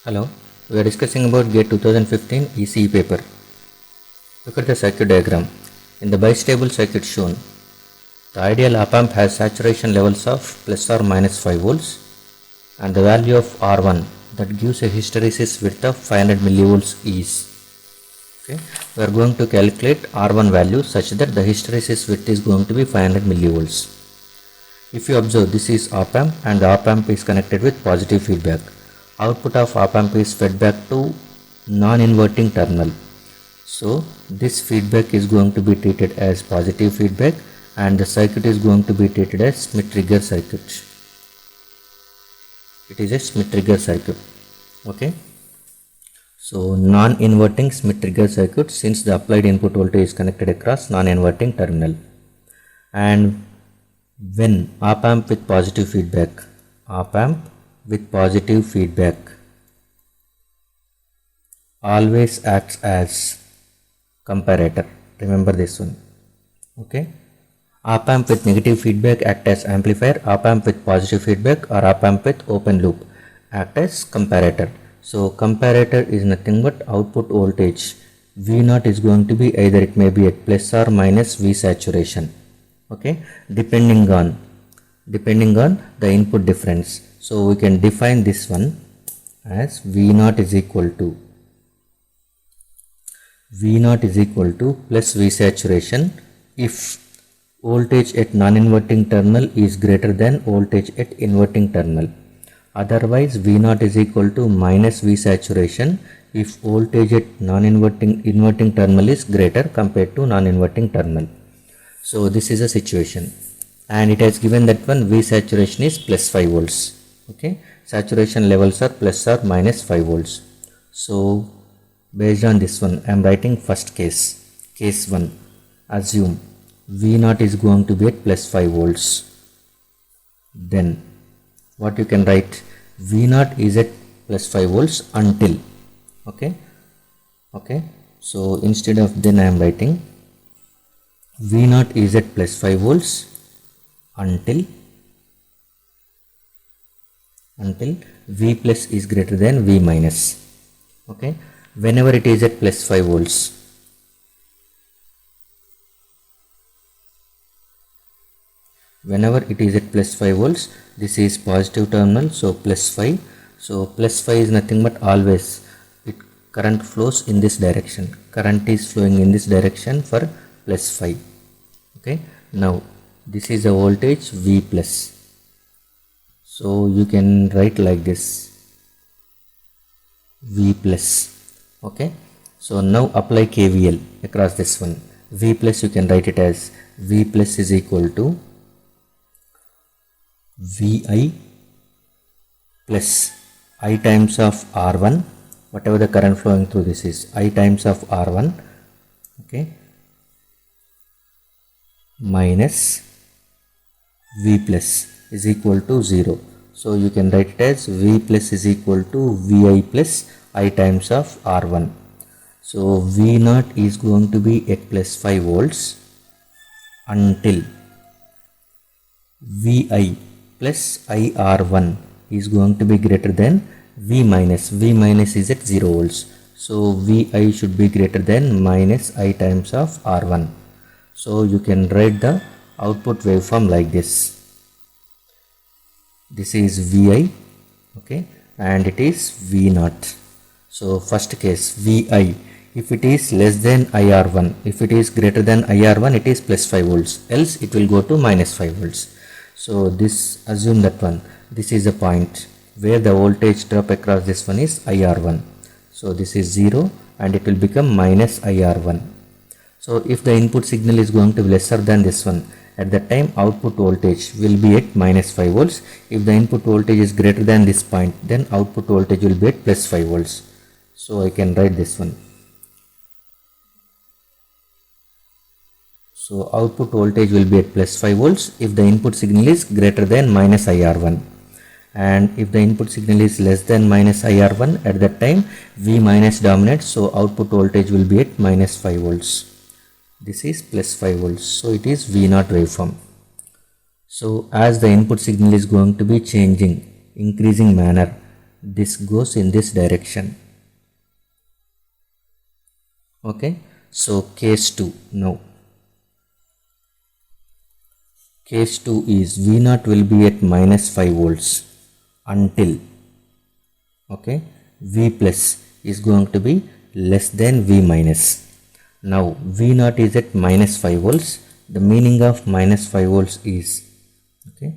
Hello, we are discussing about GATE 2015 ECE paper. Look at the circuit diagram. In the bistable circuit shown, the ideal op-amp has saturation levels of plus or minus 5 volts and the value of R1 that gives a hysteresis width of 500 millivolts is. Okay. We are going to calculate R1 value such that the hysteresis width is going to be 500 millivolts. If you observe, this is op-amp and the op-amp is connected with positive feedback. Output of op-amp is fed back to non-inverting terminal. So this feedback is going to be treated as positive feedback and the circuit is going to be treated as Schmitt-Trigger circuit. It is a Schmitt-Trigger circuit. Okay. So non-inverting Schmitt-Trigger circuit, since the applied input voltage is connected across non-inverting terminal. And when op-amp with positive feedback, op-amp with positive feedback always acts as comparator. Remember this one. Okay. Op-amp with negative feedback act as amplifier. Op-amp with positive feedback or op-amp with open loop act as comparator. So comparator is nothing but output voltage. V0 is going to be either it may be at plus or minus V saturation. Okay, depending on the input difference. So we can define this one as V0 is equal to plus V saturation if voltage at non-inverting terminal is greater than voltage at inverting terminal. Otherwise V0 is equal to minus V saturation if voltage at inverting terminal is greater compared to non-inverting terminal. So this is a situation and it has given that one V saturation is plus 5 volts. Okay, saturation levels are plus or minus 5 volts. So based on this one I am writing first case 1. Assume V0 is going to be at plus 5 volts. Then what you can write, V0 is at plus 5 volts until. Okay, so instead of then I am writing V0 is at plus 5 volts until V plus is greater than V minus. Okay, whenever it is at plus 5 volts, this is positive terminal, so plus 5. So plus 5 is nothing but always current flows in this direction. Current is flowing in this direction for plus 5. Okay, now this is a voltage V plus. So you can write like this, V plus. Okay, so now apply KVL across this one. V plus, you can write it as V plus is equal to Vi plus I times of R1, whatever the current flowing through this is, I times of R1, okay, minus V plus is equal to 0. So you can write it as V plus is equal to Vi plus I times of R1. So V0 is going to be at plus 5 volts until Vi plus IR1 is going to be greater than V minus. V minus is at 0 volts. So Vi should be greater than minus I times of R1. So you can write the output waveform like this. This is Vi, okay, and it is V0. So first case Vi, if it is less than IR1, if it is greater than IR1, it is plus 5 volts, else it will go to minus 5 volts. So this, assume that one, this is a point where the voltage drop across this one is IR1. So this is 0 and it will become minus IR1. So if the input signal is going to be lesser than this one, at that time output voltage will be at minus 5 volts. If the input voltage is greater than this point, then output voltage will be at plus 5 volts. So I can write this one. So output voltage will be at plus 5 volts if the input signal is greater than minus IR1. And if the input signal is less than minus IR1, at that time V minus dominates, so output voltage will be at minus 5 volts. This is plus 5 volts, so it is V0 waveform. So as the input signal is going to be changing, increasing manner, this goes in this direction. Okay, so case 2 now. Case 2 is V0 will be at minus 5 volts until, okay, V plus is going to be less than V minus. Now V0 is at minus 5 volts. The meaning of minus 5 volts is, okay,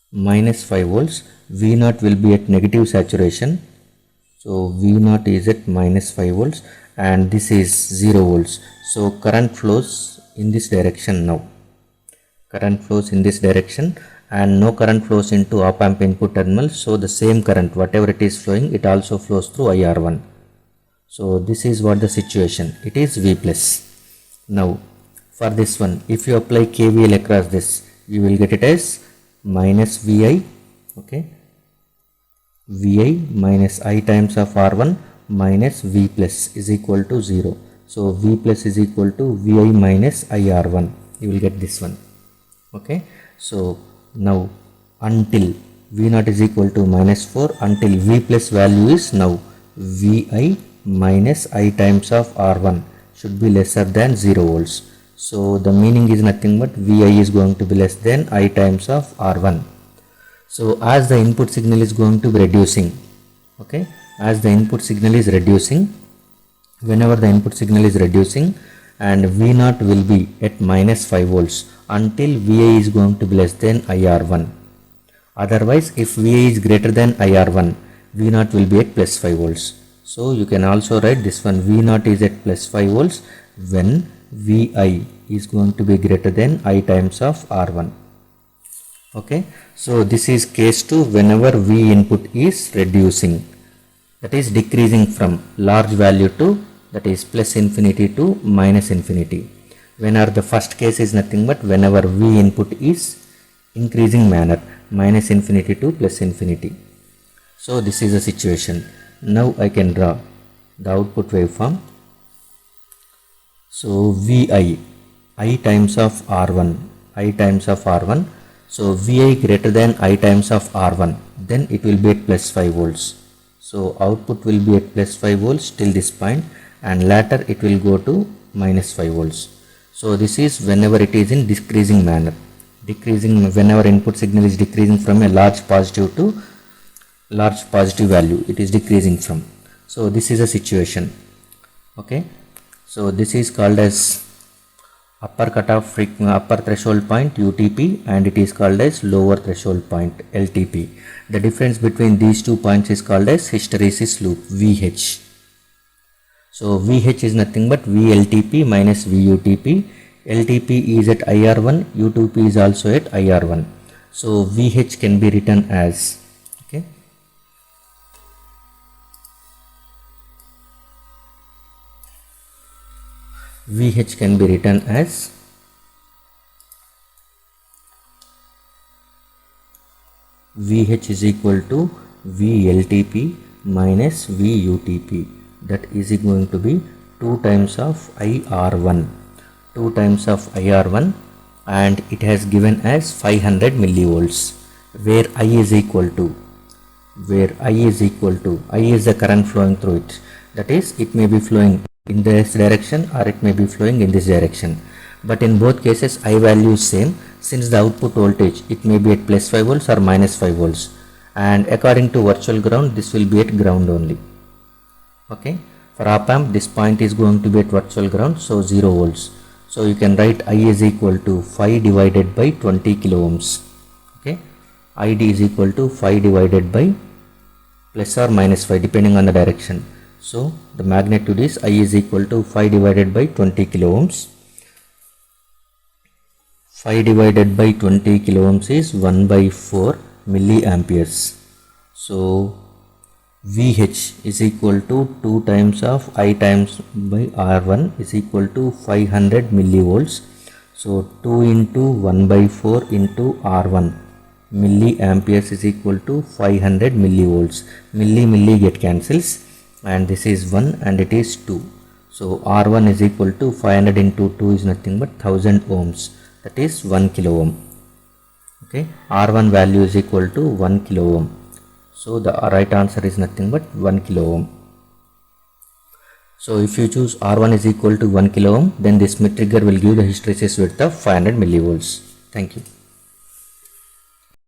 minus 5 volts, V0 will be at negative saturation. So V0 is at minus 5 volts and this is 0 volts. So current flows in this direction now. Current flows in this direction and no current flows into op amp input terminal. So the same current, whatever it is flowing, it also flows through IR1. So this is what the situation. It is V plus. Now for this one, if you apply KVL across this, you will get it as minus VI, okay, VI minus I times of R1 minus V plus is equal to 0. So V plus is equal to VI minus IR1. You will get this one. Okay. So now until V0 is equal to minus 4, until V plus value is now VI minus I times of R1 should be lesser than 0 volts. So the meaning is nothing but VI is going to be less than I times of R1. So as the input signal is going to be reducing, okay, as the input signal is reducing, whenever the input signal is reducing, and V0 will be at minus 5 volts until VI is going to be less than IR1. Otherwise, if VI is greater than IR1, V0 will be at plus 5 volts. So you can also write this one, V0 is at plus 5 volts when VI is going to be greater than I times of R1. Okay, so this is case 2 whenever V input is reducing, that is decreasing from large value to, that is plus infinity to minus infinity. Whenever the first case is nothing but whenever V input is increasing manner, minus infinity to plus infinity. So this is the situation. Now I can draw the output waveform. So VI, I times of R1, I times of R1. So VI greater than I times of R1, then it will be at plus 5 volts. So output will be at plus 5 volts till this point, and later it will go to minus 5 volts. So this is whenever it is in decreasing manner. Decreasing whenever input signal is decreasing from a large positive to large positive value, it is decreasing from. So this is a situation. Okay. So this is called as upper cutoff upper threshold point UTP, and it is called as lower threshold point LTP. The difference between these two points is called as hysteresis loop VH. So VH is nothing but VLTP minus VUTP. LTP is at IR1, UTP is also at IR1. So VH can be written as, okay, VH can be written as VH is equal to VLTP minus VUTP. That is going to be 2 times of IR1. 2 times of IR1, and it has given as 500 millivolts, where I is equal to, I is the current flowing through it. That is, it may be flowing in this direction or it may be flowing in this direction, but in both cases I value is same, since the output voltage it may be at plus 5 volts or minus 5 volts, and according to virtual ground this will be at ground only. Okay, for op amp this point is going to be at virtual ground, so 0 volts. So you can write I is equal to 5 divided by 20 kilo ohms. Okay, ID is equal to 5 divided by plus or minus 5 depending on the direction. So the magnitude is I is equal to 5 divided by 20 kilo ohms. 5 divided by 20 kilo ohms is 1 by 4 milliamperes. So VH is equal to 2 times of I times by R1 is equal to 500 millivolts. So 2 into 1 by 4 into R1 milliamperes is equal to 500 millivolts. Milli get cancels, and this is 1 and it is 2. So R1 is equal to 500 into 2 is nothing but 1000 ohms, that is 1 kilo ohm. Okay, R1 value is equal to 1 kilo ohm. So the right answer is nothing but 1 kilo ohm. So if you choose R1 is equal to 1 kilo ohm, then this trigger will give the hysteresis width of 500 millivolts. Thank you.